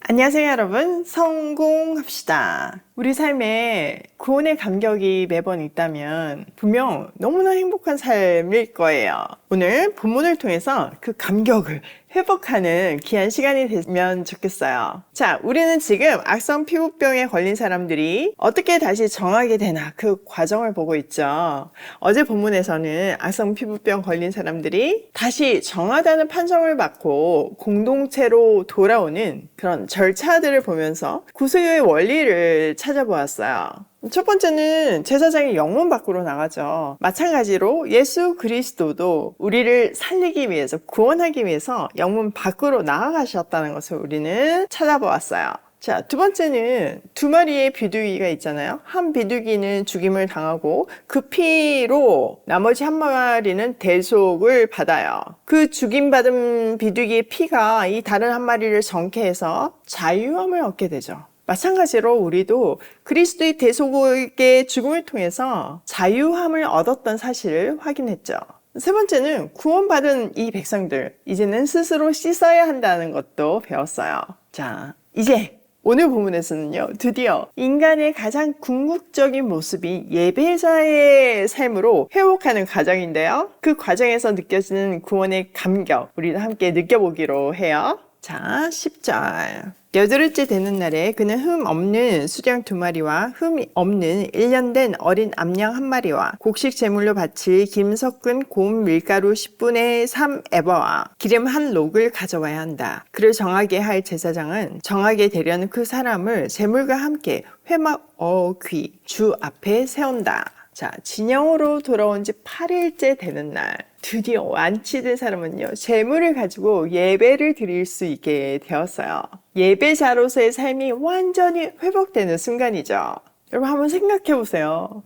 안녕하세요 여러분, 성공합시다. 우리 삶에 구원의 감격이 매번 있다면 분명 너무나 행복한 삶일 거예요. 오늘 본문을 통해서 그 감격을 회복하는 귀한 시간이 되면 좋겠어요. 자, 우리는 지금 악성 피부병에 걸린 사람들이 어떻게 다시 정하게 되나 그 과정을 보고 있죠. 어제 본문에서는 악성 피부병 걸린 사람들이 다시 정하다는 판정을 받고 공동체로 돌아오는 그런 절차들을 보면서 구세주의 원리를 찾아보았어요. 첫 번째는 제사장이 영문 밖으로 나가죠. 마찬가지로 예수 그리스도도 우리를 살리기 위해서, 구원하기 위해서 영문 밖으로 나아가셨다는 것을 우리는 찾아보았어요. 자, 두 번째는 두 마리의 비둘기가 있잖아요. 한 비둘기는 죽임을 당하고 그 피로 나머지 한 마리는 대속을 받아요. 그 죽임받은 비둘기의 피가 이 다른 한 마리를 정케해서 자유함을 얻게 되죠. 마찬가지로 우리도 그리스도의 대속의 죽음을 통해서 자유함을 얻었던 사실을 확인했죠. 세 번째는 구원받은 이 백성들, 이제는 스스로 씻어야 한다는 것도 배웠어요. 자, 이제 오늘 본문에서는요, 드디어 인간의 가장 궁극적인 모습이 예배자의 삶으로 회복하는 과정인데요. 그 과정에서 느껴지는 구원의 감격, 우리도 함께 느껴보기로 해요. 자, 10절. 여덟째 되는 날에 그는 흠 없는 수령 2마리와 흠 없는 1년 된 어린 암양 1마리와 곡식 제물로 바칠 김 섞은 고운 밀가루 10분의 3 에바와 기름 한 록을 가져와야 한다. 그를 정하게 할 제사장은 정하게 되려는 그 사람을 제물과 함께 회막 어귀 주 앞에 세운다. 자, 진영으로 돌아온 지 8일째 되는 날 드디어 완치된 사람은요, 제물을 가지고 예배를 드릴 수 있게 되었어요. 예배자로서의 삶이 완전히 회복되는 순간이죠. 여러분 한번 생각해 보세요.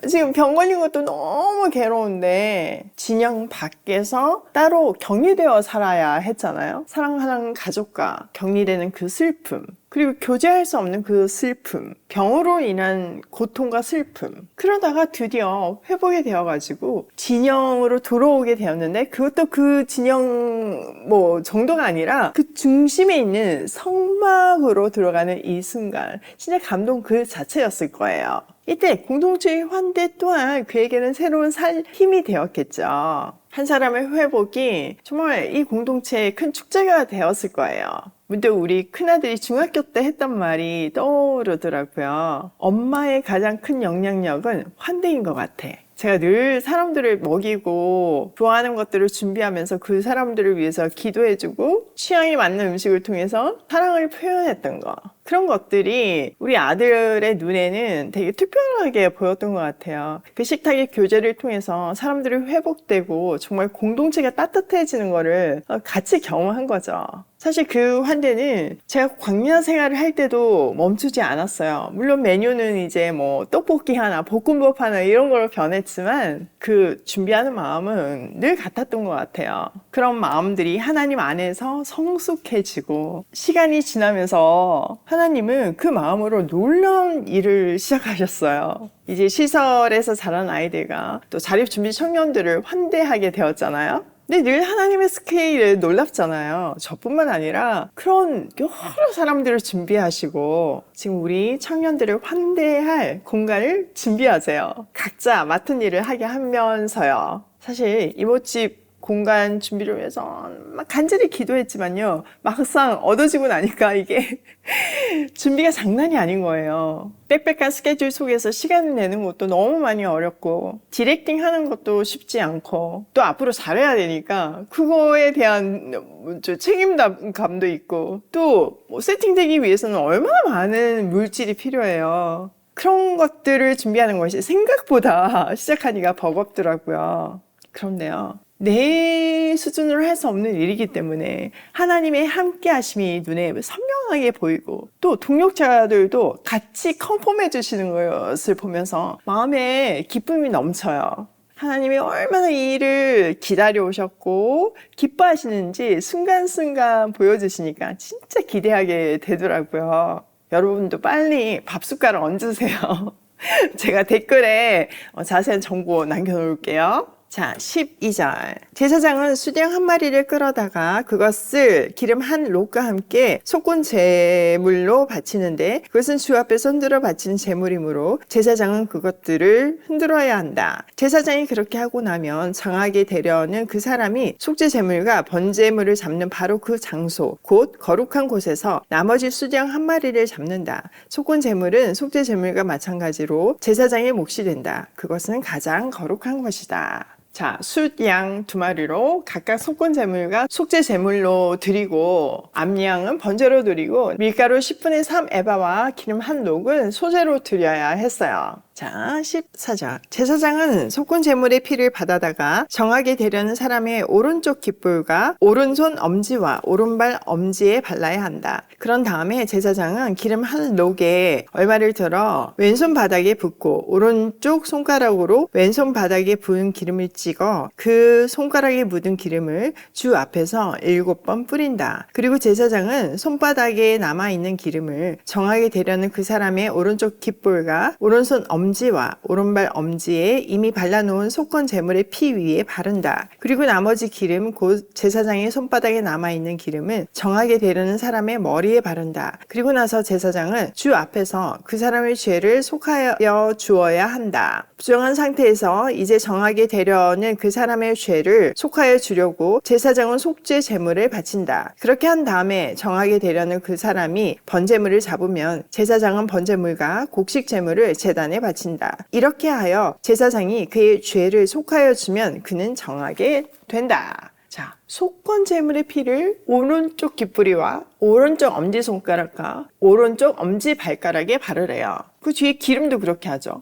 지금 병 걸린 것도 너무 괴로운데 진영 밖에서 따로 격리되어 살아야 했잖아요. 사랑하는 가족과 격리되는 그 슬픔, 그리고 교제할 수 없는 그 슬픔, 병으로 인한 고통과 슬픔. 그러다가 드디어 회복이 되어가지고 진영으로 돌아오게 되었는데, 그것도 그 진영 정도가 아니라 그 중심에 있는 성막으로 들어가는 이 순간, 진짜 감동 그 자체였을 거예요. 이때 공동체의 환대 또한 그에게는 새로운 힘이 되었겠죠. 한 사람의 회복이 정말 이 공동체의 큰 축제가 되었을 거예요. 문득 우리 큰아들이 중학교 때 했던 말이 떠오르더라고요. 엄마의 가장 큰 영향력은 환대인 것 같아. 제가 늘 사람들을 먹이고 좋아하는 것들을 준비하면서 그 사람들을 위해서 기도해주고 취향에 맞는 음식을 통해서 사랑을 표현했던 거, 그런 것들이 우리 아들의 눈에는 되게 특별하게 보였던 것 같아요. 그 식탁의 교제를 통해서 사람들이 회복되고 정말 공동체가 따뜻해지는 거를 같이 경험한 거죠. 사실 그 환대는 제가 광야 생활을 할 때도 멈추지 않았어요. 물론 메뉴는 이제 떡볶이 하나, 볶음밥 하나 이런 걸로 변했지만 그 준비하는 마음은 늘 같았던 것 같아요. 그런 마음들이 하나님 안에서 성숙해지고 시간이 지나면서 하나님은 그 마음으로 놀라운 일을 시작하셨어요. 이제 시설에서 자란 아이들과 또 자립준비 청년들을 환대하게 되었잖아요. 근데 늘 하나님의 스케일에 놀랍잖아요. 저뿐만 아니라 그런 여러 사람들을 준비하시고 지금 우리 청년들을 환대할 공간을 준비하세요. 각자 맡은 일을 하게 하면서요. 사실 이모집 공간 준비를 위해서 막 간절히 기도했지만요, 막상 얻어지고 나니까 이게 준비가 장난이 아닌 거예요. 빽빽한 스케줄 속에서 시간을 내는 것도 너무 많이 어렵고 디렉팅 하는 것도 쉽지 않고 또 앞으로 잘해야 되니까 그거에 대한 책임감도 있고 또 세팅되기 위해서는 얼마나 많은 물질이 필요해요. 그런 것들을 준비하는 것이 생각보다 시작하기가 버겁더라고요. 그런데요, 내 수준으로 할 수 없는 일이기 때문에 하나님의 함께 하심이 눈에 선명하게 보이고 또 동역자들도 같이 컨펌해 주시는 것을 보면서 마음에 기쁨이 넘쳐요. 하나님이 얼마나 이 일을 기다려 오셨고 기뻐하시는지 순간순간 보여주시니까 진짜 기대하게 되더라고요. 여러분도 빨리 밥 숟가락 얹으세요. 제가 댓글에 자세한 정보 남겨놓을게요. 자, 12절. 제사장은 수령 한 마리를 끌어다가 그것을 기름 한 록과 함께 속건 제물로 바치는데 그것은 주 앞에서 흔들어 바치는 제물이므로 제사장은 그것들을 흔들어야 한다. 제사장이 그렇게 하고 나면 정하게 되려는 그 사람이 속죄 제물과 번제물을 잡는 바로 그 장소, 곧 거룩한 곳에서 나머지 수령 한 마리를 잡는다. 속건 제물은 속죄 제물과 마찬가지로 제사장의 몫이 된다. 그것은 가장 거룩한 것이다. 자, 숫양 2마리로 각각 속건 제물과 속죄 제물로 드리고 암양은 번제로 드리고 밀가루 10분의 3 에바와 기름 한 록은 소제로 드려야 했어요. 자, 14절. 제사장은 속건 제물의 피를 받아다가 정하게 되려는 사람의 오른쪽 깃불과 오른손 엄지와 오른발 엄지에 발라야 한다. 그런 다음에 제사장은 기름 한 록에 얼마를 들어 왼손 바닥에 붓고 오른쪽 손가락으로 왼손 바닥에 부은 기름을 찍어 그 손가락에 묻은 기름을 주 앞에서 7번 뿌린다. 그리고 제사장은 손바닥에 남아있는 기름을 정하게 되려는 그 사람의 오른쪽 깃불과 오른손 엄지와 오른발 엄지에 이미 발라놓은 속건 제물의 피 위에 바른다. 그리고 나머지 기름 곧 제사장의 손바닥에 남아있는 기름은 정하게 되려는 사람의 머리에 바른다. 그리고 나서 제사장은 주 앞에서 그 사람의 죄를 속하여 주어야 한다. 부정한 상태에서 이제 정하게 되려는 그 사람의 죄를 속하여 주려고 제사장은 속죄 제물을 바친다. 그렇게 한 다음에 정하게 되려는 그 사람이 번제물을 잡으면 제사장은 번제물과 곡식 제물을 제단에 바친다. 이렇게 하여 제사장이 그의 죄를 속하여 주면 그는 정하게 된다. 자, 속건 제물의 피를 오른쪽 깃뿌리와 오른쪽 엄지손가락과 오른쪽 엄지발가락에 바르래요. 그 뒤에 기름도 그렇게 하죠.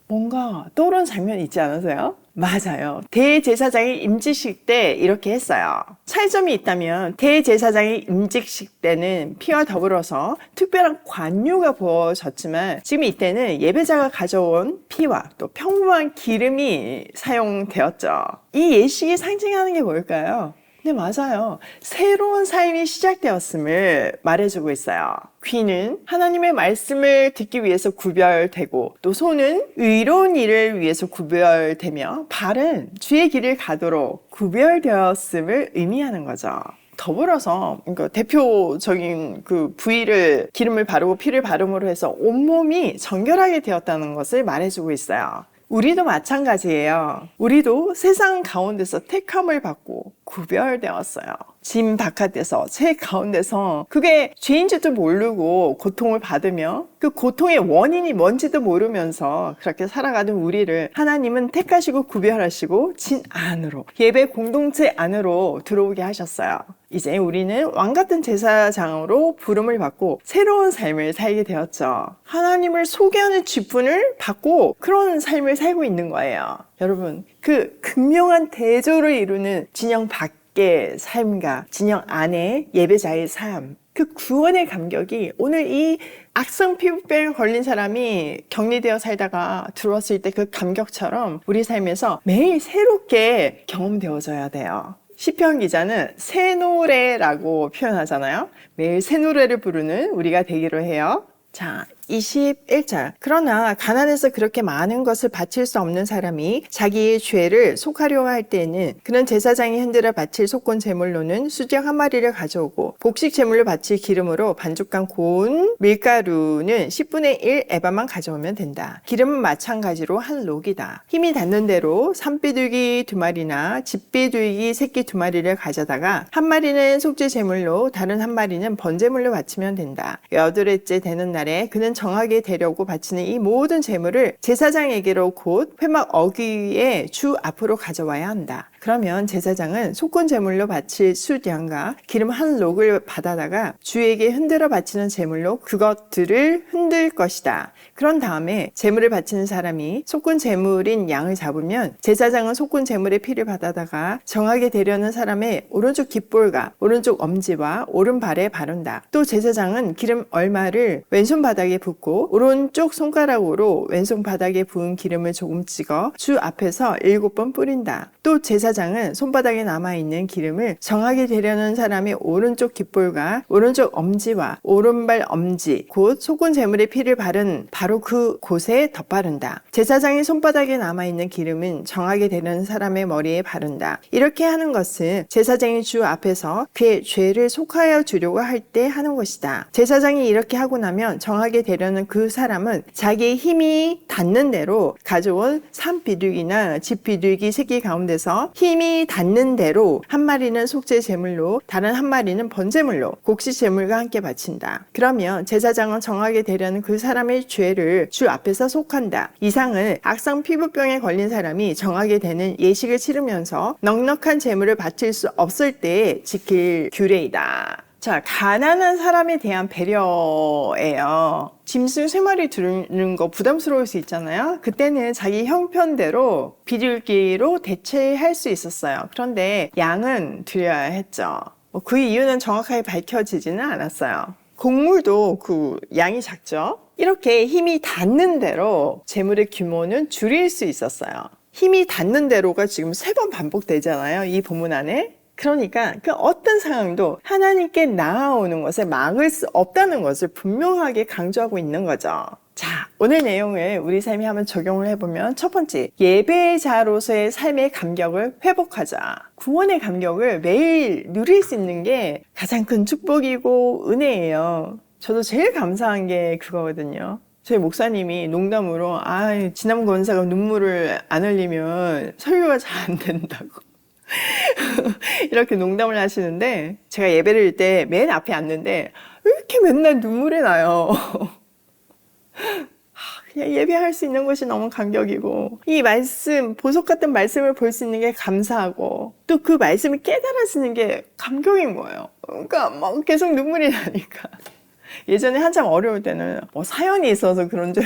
뭔가 떠오르는 장면 있지 않으세요? 맞아요. 대제사장이 임직식 때 이렇게 했어요. 차이점이 있다면 대제사장이 임직식 때는 피와 더불어서 특별한 관유가 부어졌지만 지금 이때는 예배자가 가져온 피와 또 평범한 기름이 사용되었죠. 이 예식이 상징하는 게 뭘까요? 네, 맞아요. 새로운 삶이 시작되었음을 말해주고 있어요. 귀는 하나님의 말씀을 듣기 위해서 구별되고 또 손은 의로운 일을 위해서 구별되며 발은 주의 길을 가도록 구별되었음을 의미하는 거죠. 더불어서 그러니까 대표적인 그 부위를 기름을 바르고 피를 바름으로 해서 온몸이 정결하게 되었다는 것을 말해주고 있어요. 우리도 마찬가지예요. 우리도 세상 가운데서 택함을 받고 구별되었어요. 짐 바깥에서 제 가운데서 그게 죄인지도 모르고 고통을 받으며 그 고통의 원인이 뭔지도 모르면서 그렇게 살아가는 우리를 하나님은 택하시고 구별하시고 진 안으로 예배 공동체 안으로 들어오게 하셨어요. 이제 우리는 왕같은 제사장으로 부름을 받고 새로운 삶을 살게 되었죠. 하나님을 소개하는 직분을 받고 그런 삶을 살고 있는 거예요. 여러분, 그 극명한 대조를 이루는 진영 밖의 삶과 진영 안의 예배자의 삶, 그 구원의 감격이 오늘 이 악성 피부병에 걸린 사람이 격리되어 살다가 들어왔을 때 그 감격처럼 우리 삶에서 매일 새롭게 경험되어져야 돼요. 시편 기자는 새 노래라고 표현하잖아요. 매일 새 노래를 부르는 우리가 되기로 해요. 자, 21절. 그러나 가난해서 그렇게 많은 것을 바칠 수 없는 사람이 자기의 죄를 속하려 할 때에는 그는 제사장이 흔들어 바칠 속건 제물로는 수정 한 마리를 가져오고 곡식 제물로 바칠 기름으로 반죽한 고운 밀가루는 10분의 1 에바만 가져오면 된다. 기름은 마찬가지로 한 록이다. 힘이 닿는 대로 산비둘기 2마리나 집비둘기 새끼 2마리를 가져다가 한 마리는 속죄 제물로 다른 한 마리는 번제물로 바치면 된다. 8일째 되는 날에 그는 정하게 되려고 바치는 이 모든 제물을 제사장에게로 곧 회막 어귀에 주 앞으로 가져와야 한다. 그러면 제사장은 속건 제물로 바칠 숫양과 기름 한 록을 받아다가 주에게 흔들어 바치는 제물로 그것들을 흔들 것이다. 그런 다음에 제물을 바치는 사람이 속건 제물인 양을 잡으면 제사장은 속건 제물의 피를 받아다가 정하게 되려는 사람의 오른쪽 깃볼과 오른쪽 엄지와 오른발에 바른다. 또 제사장은 기름 얼마를 왼손 바닥에 붓고 오른쪽 손가락으로 왼손 바닥에 부은 기름을 조금 찍어 주 앞에서 7번 뿌린다. 또 제사장은 제사장은 손바닥에 남아있는 기름을 정하게 되려는 사람의 오른쪽 깃볼과 오른쪽 엄지와 오른발 엄지 곧 속은 제물의 피를 바른 바로 그 곳에 덧바른다. 제사장이 손바닥에 남아있는 기름은 정하게 되려는 사람의 머리에 바른다. 이렇게 하는 것은 제사장이 주 앞에서 그의 죄를 속하여 주려고 할 때 하는 것이다. 제사장이 이렇게 하고 나면 정하게 되려는 그 사람은 자기의 힘이 닿는 대로 가져온 산비둘기나 집비둘기 새끼 가운데서 힘이 닿는 대로 한 마리는 속죄 제물로 다른 한 마리는 번제물로 곡식 제물과 함께 바친다. 그러면 제사장은 정하게 되려는 그 사람의 죄를 주 앞에서 속한다. 이상은 악성 피부병에 걸린 사람이 정하게 되는 예식을 치르면서 넉넉한 제물을 바칠 수 없을 때에 지킬 규례이다. 자, 가난한 사람에 대한 배려예요. 짐승 3마리 두는 거 부담스러울 수 있잖아요. 그때는 자기 형편대로 비둘기로 대체할 수 있었어요. 그런데 양은 드려야 했죠. 그 이유는 정확하게 밝혀지지는 않았어요. 곡물도 그 양이 작죠. 이렇게 힘이 닿는 대로 제물의 규모는 줄일 수 있었어요. 힘이 닿는 대로가 지금 3번 반복되잖아요. 이 본문 안에. 그러니까 그 어떤 상황도 하나님께 나아오는 것을 막을 수 없다는 것을 분명하게 강조하고 있는 거죠. 자, 오늘 내용을 우리 삶에 한번 적용을 해보면 첫 번째, 예배자로서의 삶의 감격을 회복하자. 구원의 감격을 매일 누릴 수 있는 게 가장 큰 축복이고 은혜예요. 저도 제일 감사한 게 그거거든요. 저희 목사님이 농담으로 지난 권사가 눈물을 안 흘리면 설교가 잘 안 된다고 이렇게 농담을 하시는데, 제가 예배를 드릴 때 맨 앞에 앉는데 왜 이렇게 맨날 눈물이 나요? 그냥 예배할 수 있는 것이 너무 감격이고, 이 말씀, 보석 같은 말씀을 볼 수 있는 게 감사하고, 또 그 말씀을 깨달아지는 게 감격인 거예요. 그러니까 막 계속 눈물이 나니까. 예전에 한참 어려울 때는 사연이 있어서 그런 줄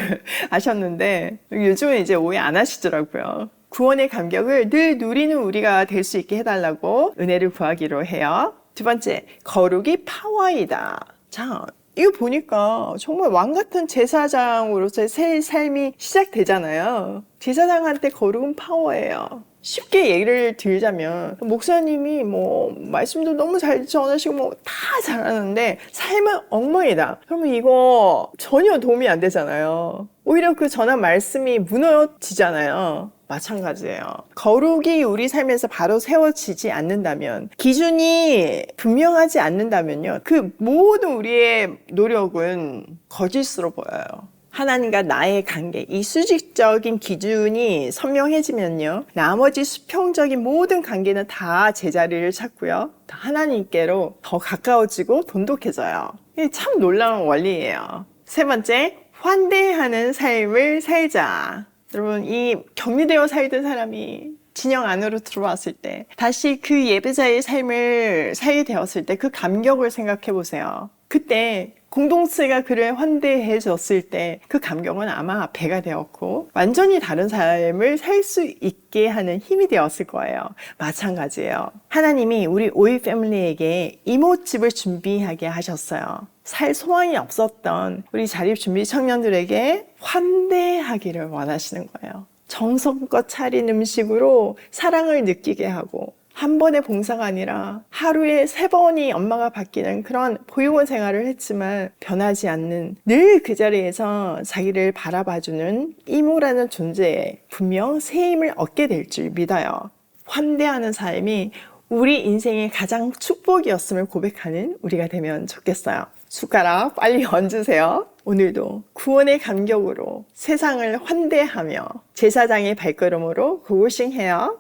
아셨는데, 요즘은 이제 오해 안 하시더라고요. 구원의 감격을 늘 누리는 우리가 될 수 있게 해달라고 은혜를 구하기로 해요. 두 번째, 거룩이 파워이다. 자, 이거 보니까 정말 왕 같은 제사장으로서의 새 삶이 시작되잖아요. 제사장한테 거룩은 파워예요. 쉽게 예를 들자면 목사님이 말씀도 너무 잘 전하시고 다 잘하는데 삶은 엉망이다. 그러면 이거 전혀 도움이 안 되잖아요. 오히려 그 전한 말씀이 무너지잖아요. 마찬가지예요. 거룩이 우리 삶에서 바로 세워지지 않는다면, 기준이 분명하지 않는다면요, 그 모든 우리의 노력은 거짓으로 보여요. 하나님과 나의 관계, 이 수직적인 기준이 선명해지면요, 나머지 수평적인 모든 관계는 다 제자리를 찾고요, 하나님께로 더 가까워지고 돈독해져요. 이게 참 놀라운 원리예요. 세 번째, 환대하는 삶을 살자. 여러분, 이 격리되어 살던 사람이 진영 안으로 들어왔을 때, 다시 그 예배자의 삶을 살게 되었을 때 그 감격을 생각해 보세요. 그때 공동체가 그를 환대해 줬을 때 그 감격은 아마 배가 되었고 완전히 다른 삶을 살 수 있게 하는 힘이 되었을 거예요. 마찬가지예요. 하나님이 우리 오이 패밀리에게 이모집을 준비하게 하셨어요. 살 소망이 없었던 우리 자립준비 청년들에게 환대하기를 원하시는 거예요. 정성껏 차린 음식으로 사랑을 느끼게 하고, 한 번의 봉사가 아니라 하루에 3번이 엄마가 바뀌는 그런 보육원 생활을 했지만 변하지 않는, 늘 그 자리에서 자기를 바라봐주는 이모라는 존재에 분명 새 힘을 얻게 될 줄 믿어요. 환대하는 삶이 우리 인생의 가장 축복이었음을 고백하는 우리가 되면 좋겠어요. 숟가락 빨리 얹으세요. 오늘도 구원의 감격으로 세상을 환대하며 제사장의 발걸음으로 고고싱해요.